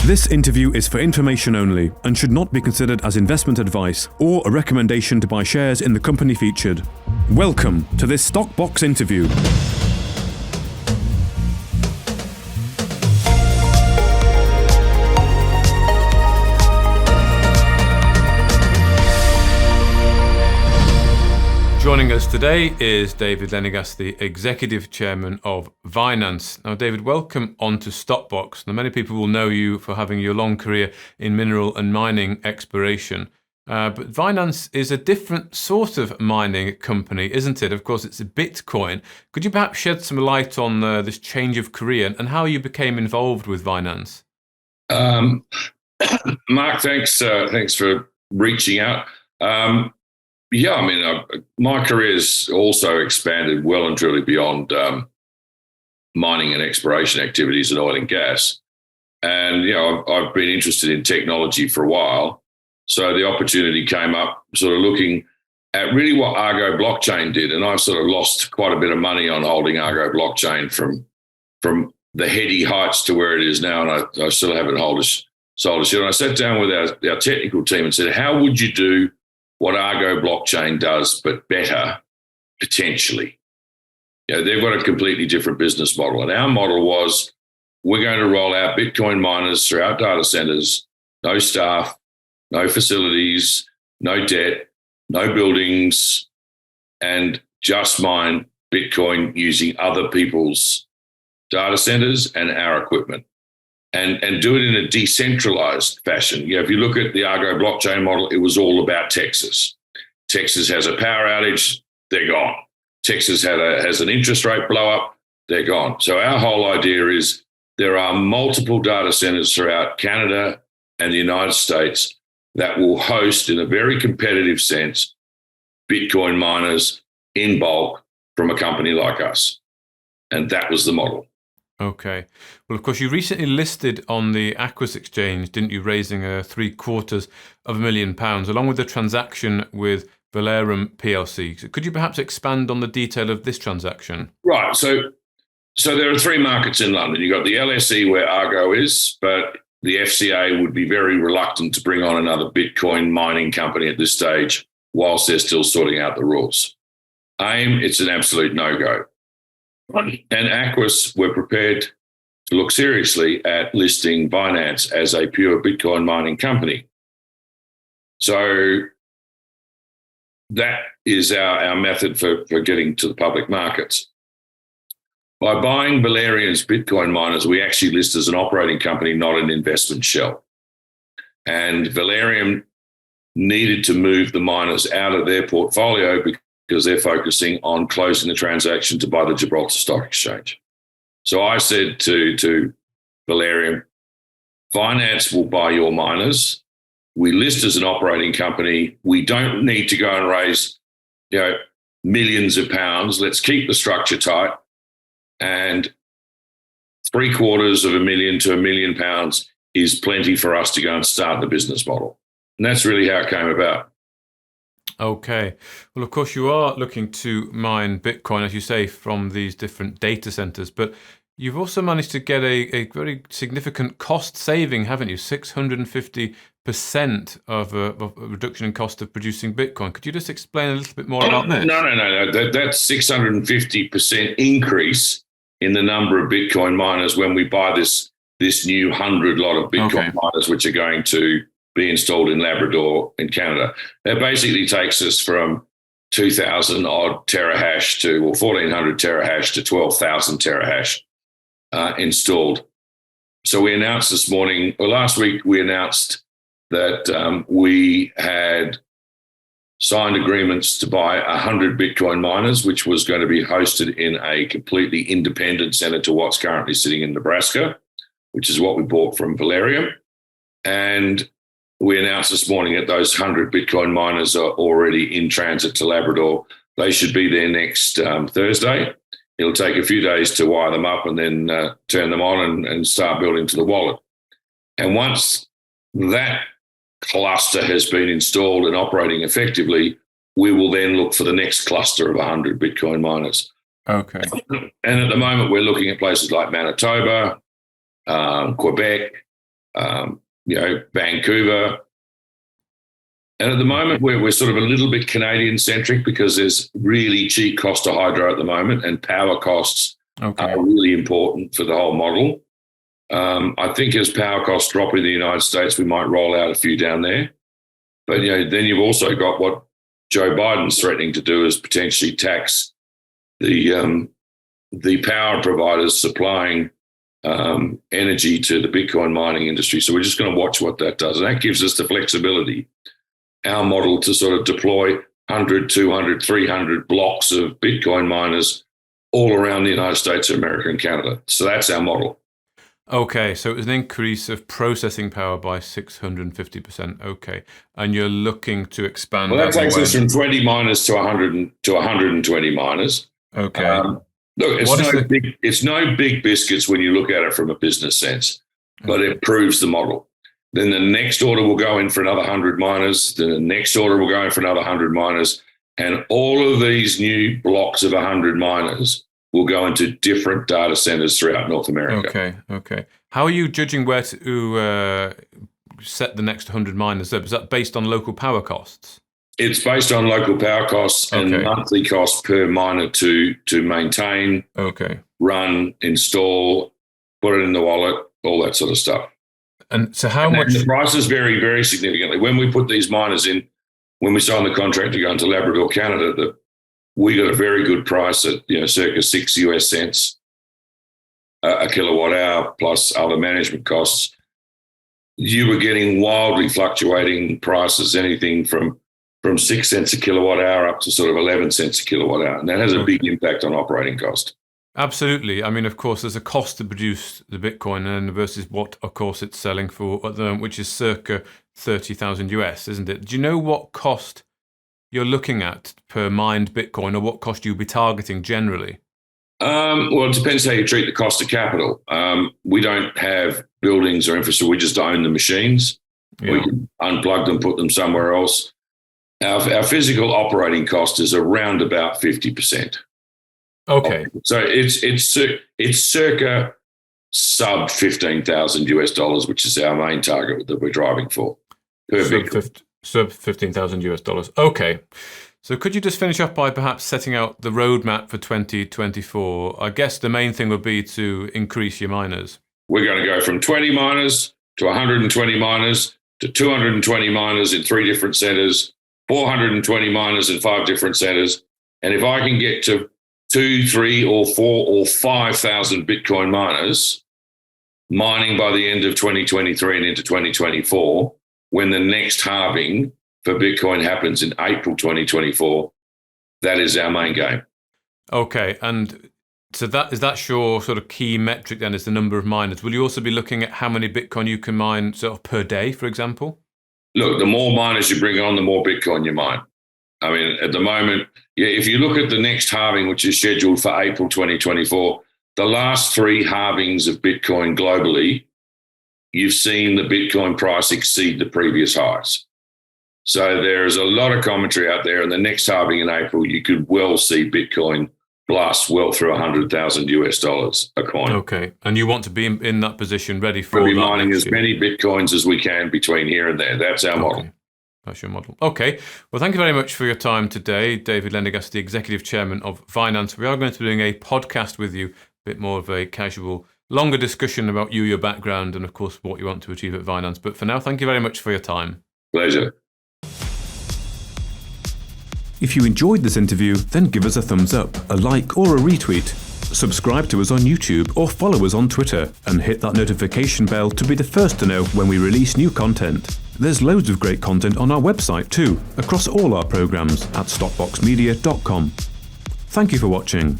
This interview is for information only and should not be considered as investment advice or a recommendation to buy shares in the company featured. Welcome to this Stock Box interview. Joining us today is David Lenegas, the Executive Chairman of Vinanz. Now, David, welcome onto Stockbox. Now, many people will know you for having your long career in mineral and mining exploration. But Vinanz is a different sort of mining company, isn't it? Of course, it's a Bitcoin. Could you perhaps shed some light on this change of career and how you became involved with Vinanz? Mark, thanks for reaching out. My career has also expanded well and truly beyond mining and exploration activities in oil and gas. And, I've been interested in technology for a while. So the opportunity came up sort of looking at really what Argo blockchain did. And I've sort of lost quite a bit of money on holding Argo blockchain from the heady heights to where it is now. And I still haven't sold a share. And I sat down with our technical team and said, how would you do what Argo blockchain does, but better, potentially? They've got a completely different business model. And our model was, we're going to roll out Bitcoin miners through our data centers, no staff, no facilities, no debt, no buildings, and just mine Bitcoin using other people's data centers and our equipment. And do it in a decentralized fashion. If you look at the Argo blockchain model, it was all about Texas. Texas has a power outage, they're gone. Texas has an interest rate blow up, they're gone. So our whole idea is there are multiple data centers throughout Canada and the United States that will host, in a very competitive sense, Bitcoin miners in bulk from a company like us. And that was the model. Okay. Well, of course, you recently listed on the Aquis Exchange, didn't you, raising £750,000, along with the transaction with Valerium PLC. So could you perhaps expand on the detail of this transaction? Right. So there are three markets in London. You've got the LSE where Argo is, but the FCA would be very reluctant to bring on another Bitcoin mining company at this stage whilst they're still sorting out the rules. AIM, it's an absolute no-go. And Aquis were prepared to look seriously at listing Vinanz as a pure Bitcoin mining company. So that is our method for getting to the public markets. By buying Valerium's Bitcoin miners, we actually list as an operating company, not an investment shell. And Valerium needed to move the miners out of their portfolio because they're focusing on closing the transaction to buy the Gibraltar Stock Exchange. So I said to Valerium, Vinanz will buy your miners. We list as an operating company. We don't need to go and raise, millions of pounds. Let's keep the structure tight. And $750,000 to £1 million is plenty for us to go and start the business model. And that's really how it came about. Okay. Well, of course, you are looking to mine Bitcoin, as you say, from these different data centers, but you've also managed to get a very significant cost saving, haven't you? 650% of a reduction in cost of producing Bitcoin. Could you just explain a little bit more about this? No. That's 650% increase in the number of Bitcoin miners when we buy this new 100 lot of Bitcoin miners, which are going to be installed in Labrador in Canada. That basically takes us from 2,000 odd terahash to 1,400 terahash to 12,000 terahash installed. So we announced last week, we announced that we had signed agreements to buy 100 Bitcoin miners, which was going to be hosted in a completely independent center to what's currently sitting in Nebraska, which is what we bought from Valerium. And we announced this morning that those 100 Bitcoin miners are already in transit to Labrador. They should be there next Thursday. It'll take a few days to wire them up and then turn them on and start building to the wallet. And once that cluster has been installed and operating effectively, we will then look for the next cluster of 100 Bitcoin miners. Okay. And at the moment, we're looking at places like Manitoba, Quebec, Vancouver. And at the moment, we're sort of a little bit Canadian-centric because there's really cheap cost of hydro at the moment, and power costs are really important for the whole model. I think as power costs drop in the United States, we might roll out a few down there. But then you've also got what Joe Biden's threatening to do, is potentially tax the power providers supplying energy to the Bitcoin mining industry. So we're just going to watch what that does. And that gives us the flexibility, our model, to sort of deploy 100, 200, 300 blocks of Bitcoin miners all around the United States, America, and Canada. So that's our model. Okay, so it was an increase of processing power by 650%. Okay, and you're looking to expand. Well, that takes us from 20 miners to 120 miners. Okay. Look, it's no big biscuits when you look at it from a business sense, but it proves the model. Then the next order will go in for another 100 miners. Then the next order will go in for another 100 miners. And all of these new blocks of 100 miners will go into different data centers throughout North America. Okay. How are you judging where to set the next 100 miners up? Is that based on local power costs? It's based on local power costs and monthly costs per miner to maintain, run, install, put it in the wallet, all that sort of stuff. And so how much? The prices vary very significantly. When we put these miners in, when we signed the contract to go into Labrador, Canada, we got a very good price at circa 6 US cents a kilowatt hour plus other management costs. You were getting wildly fluctuating prices, anything from 6 cents a kilowatt hour up to sort of 11 cents a kilowatt hour. And that has a big impact on operating cost. Absolutely. I mean, of course, there's a cost to produce the Bitcoin and versus what, of course, it's selling for at the moment, which is circa 30,000 US, isn't it? Do you know what cost you're looking at per mined Bitcoin, or what cost you'll be targeting generally? Well, it depends how you treat the cost of capital. We don't have buildings or infrastructure. We just own the machines. Yeah. We can unplug them, put them somewhere else. Our physical operating cost is around about 50%. Okay. So it's circa sub 15,000 US dollars, which is our main target that we're driving for per Bitcoin. Sub 15,000 US dollars. Okay. So could you just finish off by perhaps setting out the roadmap for 2024? I guess the main thing would be to increase your miners. We're going to go from 20 miners to 120 miners to 220 miners in 3 different centers, 420 miners in 5 different centers. And if I can get to 2, 3, or 4 or 5,000 Bitcoin miners mining by the end of 2023 and into 2024, when the next halving for Bitcoin happens in April 2024, that is our main game. Okay, and so that's your sort of key metric then, is the number of miners. Will you also be looking at how many Bitcoin you can mine sort of per day, for example? Look, the more miners you bring on, the more Bitcoin you mine. I mean, at the moment, if you look at the next halving, which is scheduled for April 2024, the last 3 halvings of Bitcoin globally, you've seen the Bitcoin price exceed the previous highs. So there's a lot of commentary out there. And the next halving in April, you could well see Bitcoin blast well through 100,000 US dollars a coin. Okay. And you want to be in that position ready for we'll be mining as many Bitcoins as we can between here and there. That's our model. That's your model. Okay. Well, thank you very much for your time today, David Lenegast, the Executive Chairman of Vinanz. We are going to be doing a podcast with you, a bit more of a casual, longer discussion about you, your background, and of course, what you want to achieve at Vinanz. But for now, thank you very much for your time. Pleasure. If you enjoyed this interview, then give us a thumbs up, a like, or a retweet. Subscribe to us on YouTube or follow us on Twitter and hit that notification bell to be the first to know when we release new content. There's loads of great content on our website too, across all our programs at stopboxmedia.com. Thank you for watching.